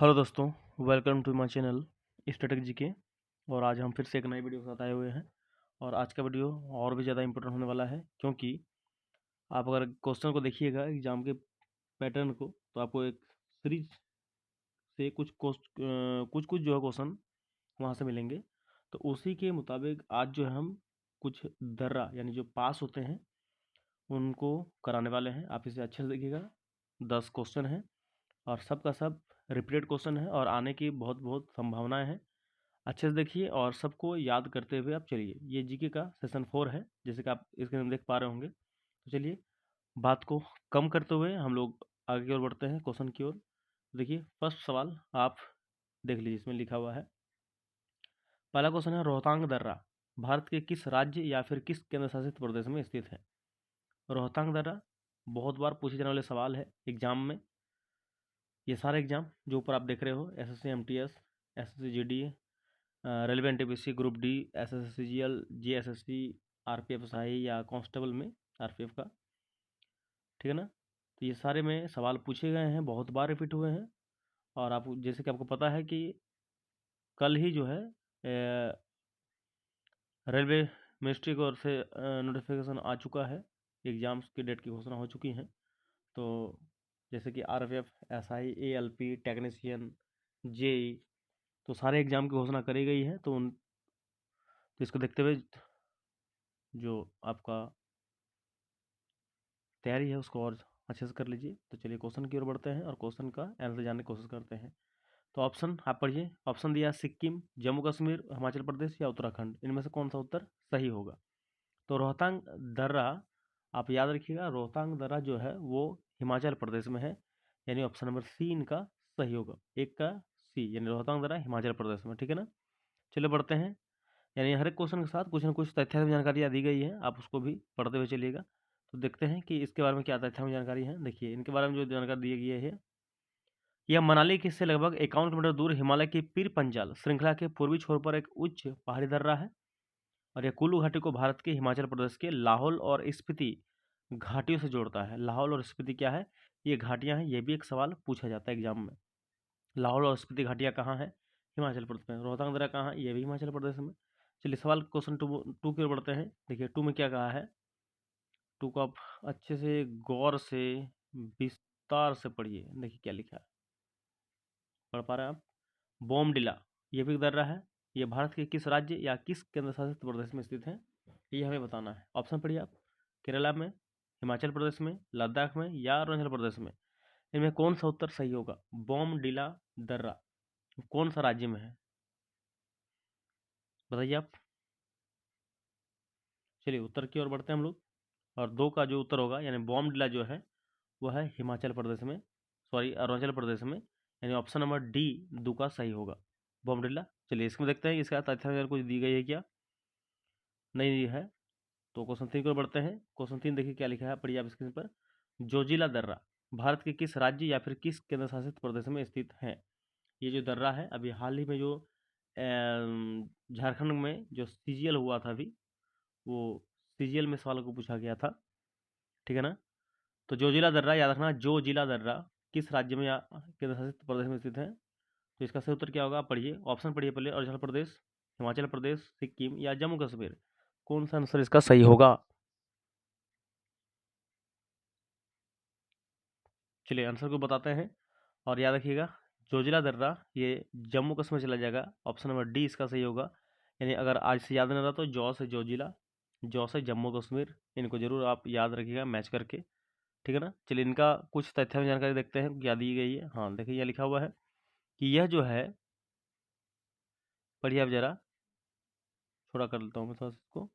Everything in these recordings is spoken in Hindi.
हेलो दोस्तों, welcome to my channel static GK. और आज हम फिर से एक नई वीडियो के साथ आए हुए हैं। और आज का वीडियो और भी ज़्यादा इंपॉर्टेंट होने वाला है, क्योंकि आप अगर क्वेश्चन को देखिएगा एग्जाम के पैटर्न को, तो आपको एक सीरीज से कुछ कुछ जो है क्वेश्चन वहाँ से मिलेंगे। तो उसी के मुताबिक आज जो है हम कुछ दर्रा यानी जो पास होते हैं उनको कराने वाले हैं। आप इसे अच्छे से देखिएगा। 10 क्वेश्चन हैं और सब का सब रिपीटेड क्वेश्चन है और आने की बहुत बहुत संभावनाएं हैं। अच्छे से देखिए और सबको याद करते हुए आप चलिए। ये जीके का सेशन 4 है, जैसे कि आप इसके अंदर देख पा रहे होंगे। तो चलिए, बात को कम करते हुए हम लोग आगे की ओर बढ़ते हैं, क्वेश्चन की ओर। देखिए, फर्स्ट सवाल आप देख लीजिए, इसमें लिखा हुआ है। पहला क्वेश्चन है, रोहतांग दर्रा भारत के किस राज्य या फिर किस केंद्र शासित प्रदेश में स्थित है? रोहतांग दर्रा बहुत बार पूछे जाने वाले सवाल है एग्जाम में। ये सारे एग्जाम जो ऊपर आप देख रहे हो, SSC MTS, SSC GD, railway NTPC, group D, SSCGL, GSSC, RPF सहाई या कांस्टेबल में आरपीएफ का, ठीक है ना। तो ये सारे में सवाल पूछे गए हैं, बहुत बार रिपीट हुए हैं। और आप जैसे कि आपको पता है कि कल ही जो है रेलवे मिनिस्ट्री की ओर से नोटिफिकेशन आ चुका है, एग्ज़ाम्स की डेट की घोषणा हो चुकी हैं। तो जैसे कि RPF, SI, ALP, technician, JE, तो सारे एग्ज़ाम की घोषणा करी गई है। तो इसको देखते हुए जो आपका तैयारी है उसको और अच्छे से कर लीजिए। तो चलिए क्वेश्चन की ओर बढ़ते हैं और क्वेश्चन का आंसर जानने की कोशिश करते हैं। तो ऑप्शन आप पढ़िए। ऑप्शन दिया सिक्किम, जम्मू कश्मीर, हिमाचल प्रदेश या उत्तराखंड। इनमें से कौन सा उत्तर सही होगा? तो रोहतांग दर्रा, आप याद रखिएगा, रोहतांग दर्रा जो है वो हिमाचल प्रदेश में है, यानी ऑप्शन नंबर सी इनका सही होगा। एक का सी, यानी रोहतांग दर्रा हिमाचल प्रदेश में, ठीक है ना। चलिए बढ़ते हैं। यानी हर एक क्वेश्चन के साथ कुछ न कुछ तथ्यात्मक जानकारियाँ दी गई है, आप उसको भी पढ़ते हुए चलिएगा। तो देखते हैं कि इसके बारे में क्या तथ्यात्मक जानकारी है। देखिए, इनके बारे में जो जानकारी दी गई है, यह मनाली के से लगभग 51 किलोमीटर दूर हिमालय की पीर पंजाल श्रृंखला के पूर्वी छोर पर एक उच्च पहाड़ी दर्रा है। और यह कुल्लू घाटी को भारत के हिमाचल प्रदेश के लाहौल और स्पीति घाटियों से जोड़ता है। लाहौल और स्पीति क्या है? ये घाटियां हैं, ये भी एक सवाल पूछा जाता है एग्जाम में। लाहौल और स्पीति घाटियां कहाँ है? हिमाचल प्रदेश में। रोहतांग दर्रा कहाँ है? ये भी हिमाचल प्रदेश में। चलिए सवाल क्वेश्चन टू की ओर बढ़ते हैं। देखिए, टू में क्या कहा है? टू को आप अच्छे से गौर से विस्तार से पढ़िए। देखिए क्या लिखा है, पढ़ पा रहे हैं आप? बोमडिला, ये भी दर्रा है। ये भारत के किस राज्य या किस केंद्र शासित प्रदेश में स्थित है? ये हमें बताना है। ऑप्शन पढ़िए आप। केरला में, हिमाचल प्रदेश में, लद्दाख में या अरुणाचल प्रदेश में। इनमें कौन सा उत्तर सही होगा? बोमडिला दर्रा कौन सा राज्य में है, बताइए आप। चलिए उत्तर की ओर बढ़ते हैं हम लोग। और दो का जो उत्तर होगा, यानी बोमडिला जो है वह है हिमाचल प्रदेश में, सॉरी अरुणाचल प्रदेश में, यानी ऑप्शन नंबर डी दो का सही होगा, बोमडिला। चलिए इसमें देखते हैं इसका तथ्य कुछ दी गई है क्या, नहीं दी है। तो क्वेश्चन 3 की ओर बढ़ते हैं। क्वेश्चन 3 देखिए क्या लिखा है, पढ़िए आप स्क्रीन पर। जोजिला दर्रा भारत के किस राज्य या फिर किस केंद्र शासित प्रदेश में स्थित है? ये जो दर्रा है, अभी हाल ही में जो झारखंड में जो सीजीएल हुआ था अभी, वो सीजीएल में सवाल को पूछा गया था, ठीक है ना। तो जोजिला दर्रा याद रखना, जो जिला दर्रा किस राज्य में या केंद्र शासित प्रदेश में स्थित है? तो इसका सही उत्तर क्या होगा? पढ़िए, ऑप्शन पढ़िए पहले। अरुणाचल प्रदेश, हिमाचल प्रदेश, सिक्किम या जम्मू कश्मीर। कौन सा आंसर इसका सही होगा? चलिए आंसर को बताते हैं और याद रखिएगा, जोजिला दर्रा ये जम्मू कश्मीर चला जाएगा। ऑप्शन नंबर डी इसका सही होगा। यानी अगर आज से याद नहीं रहा तो जौ से जोजिला, जौ से जम्मू कश्मीर, इनको जरूर आप याद रखिएगा मैच करके, ठीक है ना। चलिए इनका कुछ तथ्य जानकारी देखते हैं क्या दी गई है। हाँ देखिए, यह लिखा हुआ है कि यह जो है, पढ़िए आप जरा, थोड़ा कर लेता हूँ मैं थोड़ा सा इसको,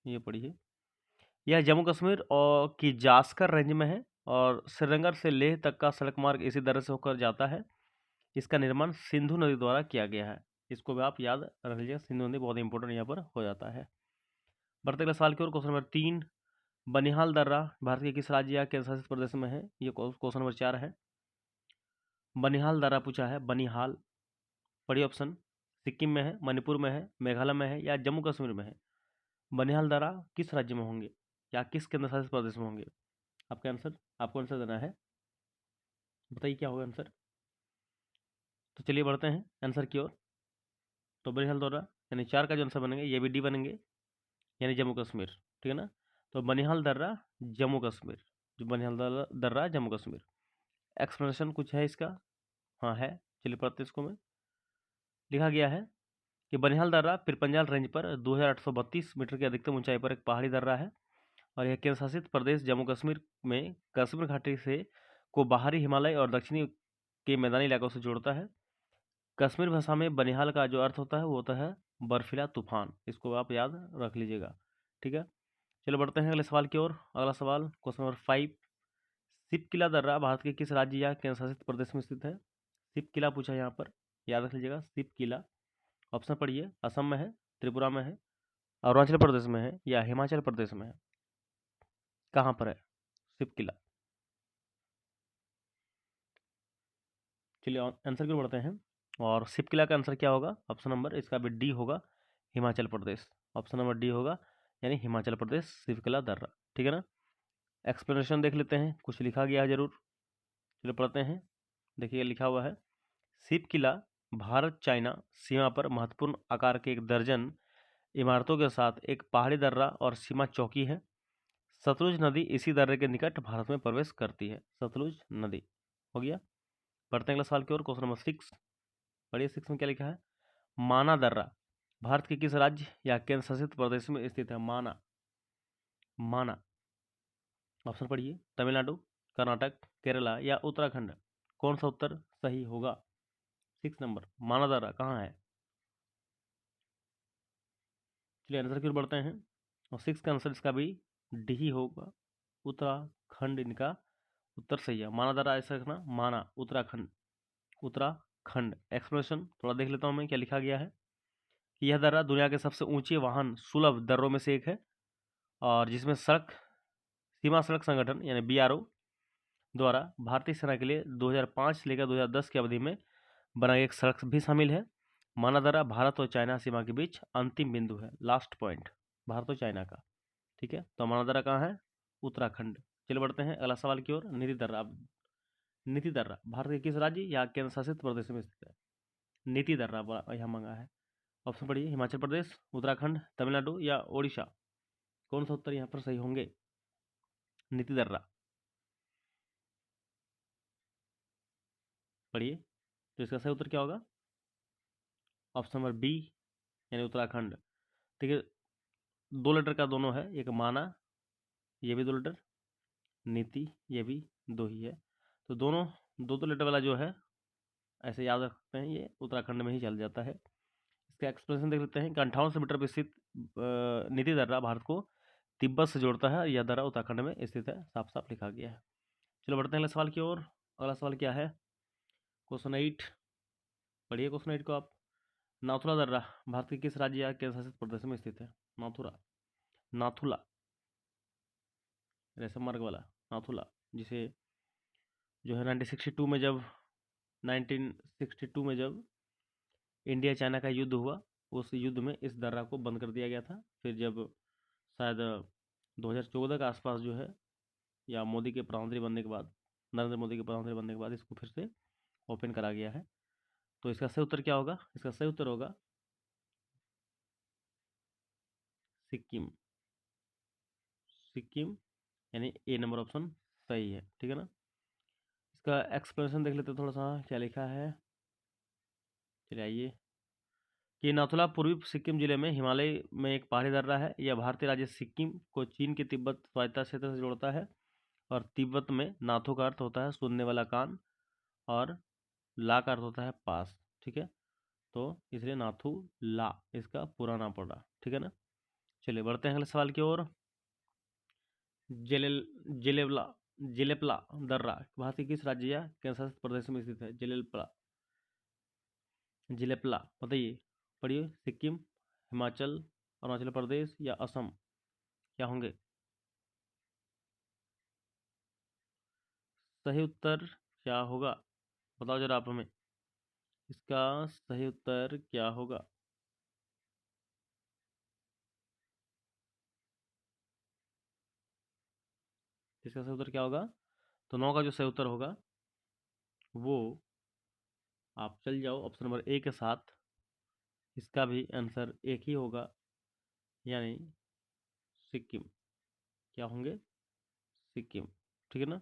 ये पढ़िए। यह जम्मू कश्मीर और की जास्कर रेंज में है और श्रीनगर से लेह तक का सड़क मार्ग इसी तरह से होकर जाता है। इसका निर्माण सिंधु नदी द्वारा किया गया है। इसको भी आप याद रख लीजिएगा, सिंधु नदी बहुत इंपॉर्टेंट यहाँ पर हो जाता है। बढ़ते अगले सवाल की ओर। क्वेश्चन नंबर 3, बनिहाल दर्रा भारत के किस राज्य या केंद्र शासित प्रदेश में है? ये क्वेश्चन नंबर 4 है। बनिहाल दर्रा पूछा है, बनिहाल। पढ़िए ऑप्शन। सिक्किम में है, मणिपुर में है, मेघालय में है या जम्मू कश्मीर में है? बनिहाल दर्रा किस राज्य में होंगे या किस केंद्र शासित प्रदेश में होंगे? आपका आंसर, आपको आंसर देना है। बताइए क्या होगा आंसर। तो चलिए बढ़ते हैं आंसर की ओर। तो बनिहाल दर्रा यानी 4 का जो आंसर बनेंगे ये भी डी बनेंगे, यानी जम्मू कश्मीर, ठीक है ना। तो बनिहाल दर्रा जम्मू कश्मीर, जो बनिहाल दर्रा जम्मू कश्मीर। एक्सप्लेनेशन कुछ है इसका, हाँ है, चलिए पढ़ते हैं इसको। में लिखा गया है कि बनिहाल दर्रा पिरपंजाल रेंज पर 2832 मीटर की अधिकतम ऊंचाई पर एक पहाड़ी दर्रा है और यह केंद्र शासित प्रदेश जम्मू कश्मीर में कश्मीर घाटी से को बाहरी हिमालय और दक्षिणी के मैदानी इलाकों से जोड़ता है। कश्मीर भाषा में बनिहाल का जो अर्थ होता है वो होता है बर्फीला तूफान, इसको आप याद रख लीजिएगा, ठीक है। चलो बढ़ते हैं अगले सवाल की ओर। अगला सवाल क्वेश्चन नंबर 5। सिपकिला दर्रा भारत के किस राज्य या केंद्र शासित प्रदेश में स्थित है? सिपकिला पूछा है यहाँ पर, याद रख लीजिएगा सिपकिला। ऑप्शन पढ़िए, असम में है, त्रिपुरा में है, अरुणाचल प्रदेश में है या हिमाचल प्रदेश में है? कहाँ पर है सिपकिला? चलिए आंसर की ओर बढ़ते हैं। और सिपकिला का आंसर क्या होगा? ऑप्शन नंबर इसका भी डी होगा, Himachal Pradesh. Option number D होगा, यानी हिमाचल प्रदेश सिपकिला दर्रा, ठीक है ना। एक्सप्लेनेशन देख लेते हैं, कुछ लिखा गया है जरूर। चलो पढ़ते हैं, देखिए लिखा हुआ है सिपकिला भारत चाइना सीमा पर महत्वपूर्ण आकार के एक दर्जन इमारतों के साथ एक पहाड़ी दर्रा और सीमा चौकी है। सतलुज नदी इसी दर्रे के निकट भारत में प्रवेश करती है। सतलुज नदी हो गया। पढ़ते हैं अगला सवाल की ओर, क्वेश्चन नंबर 6। पढ़िए 6 में क्या लिखा है? माना दर्रा भारत के किस राज्य या केंद्र शासित प्रदेश में स्थित है? माना, माना। ऑप्शन पढ़िए, तमिलनाडु, कर्नाटक, केरला या उत्तराखंड। कौन सा उत्तर सही होगा? 6 नंबर माना दर्रा कहाँ है? चलिए आंसर की ओर बढ़ते हैं। और 6 का आंसर इसका भी डी ही होगा, उत्तराखंड इनका उत्तर सही है। माना दर्रा ऐसा रखना, माना उत्तराखंड, उत्तराखंड। एक्सप्लेनेशन थोड़ा देख लेता हूँ मैं क्या लिखा गया है कि यह दर्रा दुनिया के सबसे ऊंचे वाहन सुलभ दर्रों में से एक है और जिसमें सीमा सड़क संगठन यानी बीआरओ द्वारा भारतीय सेना के लिए 2005 से लेकर 2010 की अवधि में बनाई एक सड़क भी शामिल है। माना दर्रा भारत और चाइना सीमा के बीच अंतिम बिंदु है, लास्ट पॉइंट भारत और चाइना का, ठीक है। तो माना दर्रा कहाँ है? उत्तराखंड। चलिए बढ़ते हैं अगला सवाल की ओर। नीति दर्रा, नीति दर्रा भारत के किस राज्य या केंद्र शासित प्रदेश में स्थित है? नीति दर्रा यहाँ मांगा है। ऑप्शन पढ़िए, हिमाचल प्रदेश, उत्तराखंड, तमिलनाडु या ओडिशा। कौन सा उत्तर यहाँ पर सही होंगे? नीति दर्रा पढ़िए, तो इसका सही उत्तर क्या होगा? ऑप्शन नंबर बी, यानी उत्तराखंड, ठीक है। 2 लेटर का दोनों है, एक माना ये भी 2 लेटर, नीति ये भी 2 ही है। तो दोनों 2 लेटर वाला जो है ऐसे याद रख सकते हैं, ये उत्तराखंड में ही चल जाता है। इसका एक्सप्लेनेशन देख लेते हैं कि 5800 मीटर पर स्थित नीति दर्रा भारत को तिब्बत से जोड़ता है। यह दर्रा उत्तराखंड में स्थित है, साफ साफ लिखा गया है। चलो बढ़ते हैं अगले सवाल की ओर। अगला सवाल क्या है? क्वेश्चन 8। पढ़िए क्वेश्चन 8 को आप। नाथुला दर्रा भारत के किस राज्य या केंद्र शासित प्रदेश में स्थित है? नाथुरा, नाथुला रेशम मार्ग वाला नाथुला, जिसे जो है 1962 में जब इंडिया चाइना का युद्ध हुआ, उस युद्ध में इस दर्रा को बंद कर दिया गया था। फिर जब शायद 2014 के आसपास जो है, या मोदी के प्रधानमंत्री बनने के बाद, नरेंद्र मोदी के प्रधानमंत्री बनने के बाद इसको फिर से ओपन करा गया है। तो इसका सही उत्तर क्या होगा? इसका सही उत्तर होगा सिक्किम, सिक्किम, यानी ए नंबर ऑप्शन सही है, ठीक है ना। इसका एक्सप्लेनेशन देख लेते हैं थोड़ा सा क्या लिखा है। चलिए आइए कि नाथुला पूर्वी सिक्किम जिले में हिमालय में एक पहाड़ी दर्रा है। यह भारतीय राज्य सिक्किम को चीन के तिब्बत स्वायत्ता क्षेत्र से जोड़ता है और तिब्बत में नाथो का अर्थ होता है सुनने वाला कान और ला का अर्थ होता है पास, ठीक है। तो इसलिए नाथू ला इसका पूरा नाम पड़ा, ठीक है ना। चलिए बढ़ते हैं अगले सवाल की ओर। जेलेल जेलेबला जेलेपला दर्रा भारत के किस राज्य या केंद्र शासित प्रदेश में स्थित है? जेलेपला, जेलेपला बताइए, पढ़िए। सिक्किम, हिमाचल, अरुणाचल प्रदेश या असम, क्या होंगे? सही उत्तर क्या होगा? बताओ जरा आप हमें, इसका सही उत्तर क्या होगा? इसका सही उत्तर क्या होगा? तो 9 का जो सही उत्तर होगा वो आप चल जाओ ऑप्शन नंबर ए के साथ। इसका भी आंसर एक ही होगा, यानी सिक्किम। क्या होंगे? सिक्किम। ठीक है ना।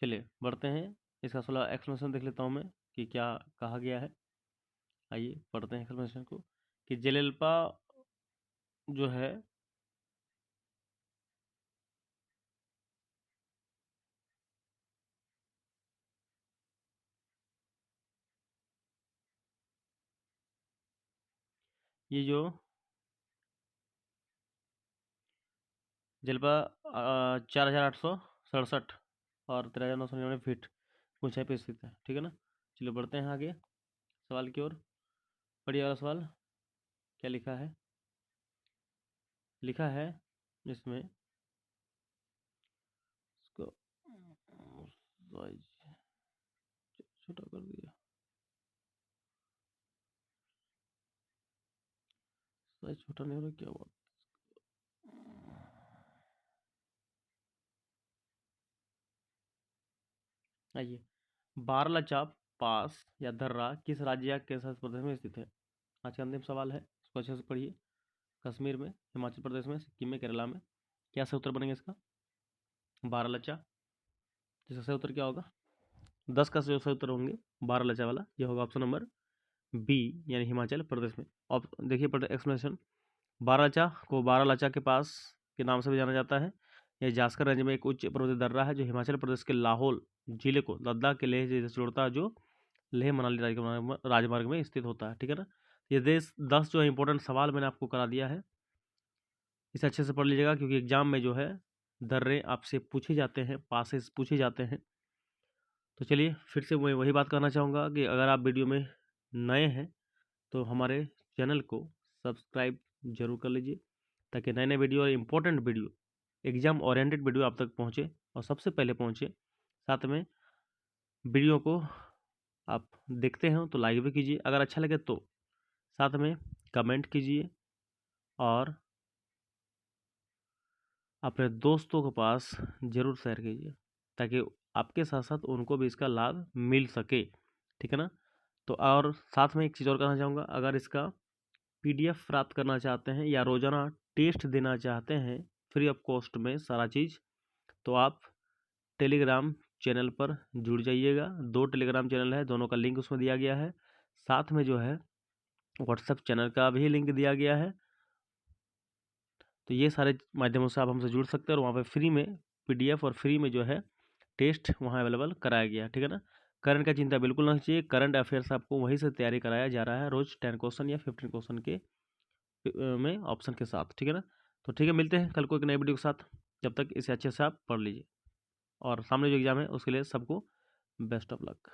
चलिए बढ़ते हैं, इसका थोड़ा एक्सप्लेनेशन देख लेता हूँ मैं कि क्या कहा गया है। आइए पढ़ते हैं एक्सप्लेनेशन को कि जेलेल्पा जो है ये जो जेलेल्पा 4867 और 13,999 फीट ऊंचाई पर स्थित है। ठीक है ना। चलिए बढ़ते हैं आगे सवाल की ओर। पढ़िए वाला सवाल क्या लिखा है। लिखा है इसमें इसको साइज छोटा कर दिया, साइज छोटा नहीं हो रहा, क्या बात। आइए, बारलाचा पास या दर्रा किस राज्य या किस प्रदेश में स्थित है। आज का अंतिम सवाल है, इसको अच्छे से पढ़िए। कश्मीर में, हिमाचल प्रदेश में, सिक्किम में, केरला में। क्या सही उत्तर बनेगा इसका? बारलाचा। इसका सही उत्तर क्या होगा? 10 का जो सही उत्तर होंगे बारलाचा वाला, ये होगा ऑप्शन नंबर बी, यानी हिमाचल प्रदेश में। अब देखिए एक्सप्लेनेशन। बारालाचा को बारालाचा के पास के नाम से भी जाना जाता है। यह जास्कर रेंज में एक उच्च पर्वतीय दर्रा है जो हिमाचल प्रदेश के लाहौल जिले को लद्दाख के लेह जिले से जोड़ता है, जो लेह मनाली राजमार्ग में स्थित होता है। ठीक है ना। ये 10 जो है इंपॉर्टेंट सवाल मैंने आपको करा दिया है, इसे अच्छे से पढ़ लीजिएगा क्योंकि एग्जाम में जो है दर्रे आपसे पूछे जाते हैं, पासेस पूछे जाते हैं। तो चलिए फिर से मैं वही बात करना चाहूँगा कि अगर आप वीडियो में नए हैं तो हमारे चैनल को सब्सक्राइब जरूर कर लीजिए, ताकि नए नए वीडियो और important video, exam oriented video आप तक पहुँचे और सबसे पहले पहुँचे। साथ में वीडियो को आप देखते हैं तो लाइक भी कीजिए, अगर अच्छा लगे तो साथ में कमेंट कीजिए और अपने दोस्तों के पास ज़रूर शेयर कीजिए, ताकि आपके साथ साथ उनको भी इसका लाभ मिल सके। ठीक है ना। तो और साथ में एक चीज़ और कहना चाहूँगा, अगर इसका PDF प्राप्त करना चाहते हैं या रोज़ाना टेस्ट देना चाहते हैं फ्री ऑफ कॉस्ट में सारा चीज़, तो आप टेलीग्राम चैनल पर जुड़ जाइएगा। 2 टेलीग्राम चैनल है, दोनों का लिंक उसमें दिया गया है। साथ में जो है व्हाट्सएप चैनल का भी लिंक दिया गया है। तो ये सारे माध्यमों से आप हमसे जुड़ सकते हैं और वहाँ पे फ्री में PDF और फ्री में जो है टेस्ट वहाँ अवेलेबल कराया गया है। ठीक है ना। करंट का चिंता बिल्कुल ना चाहिए, करंट अफेयर्स आपको वहीं से तैयारी कराया जा रहा है, रोज़ 10 क्वेश्चन या 15 क्वेश्चन के में ऑप्शन के साथ। ठीक है ना। तो ठीक है, मिलते हैं कल को एक नई वीडियो के साथ। जब तक इसे अच्छे से आप पढ़ लीजिए और सामने जो एग्ज़ाम है उसके लिए सबको बेस्ट ऑफ लक।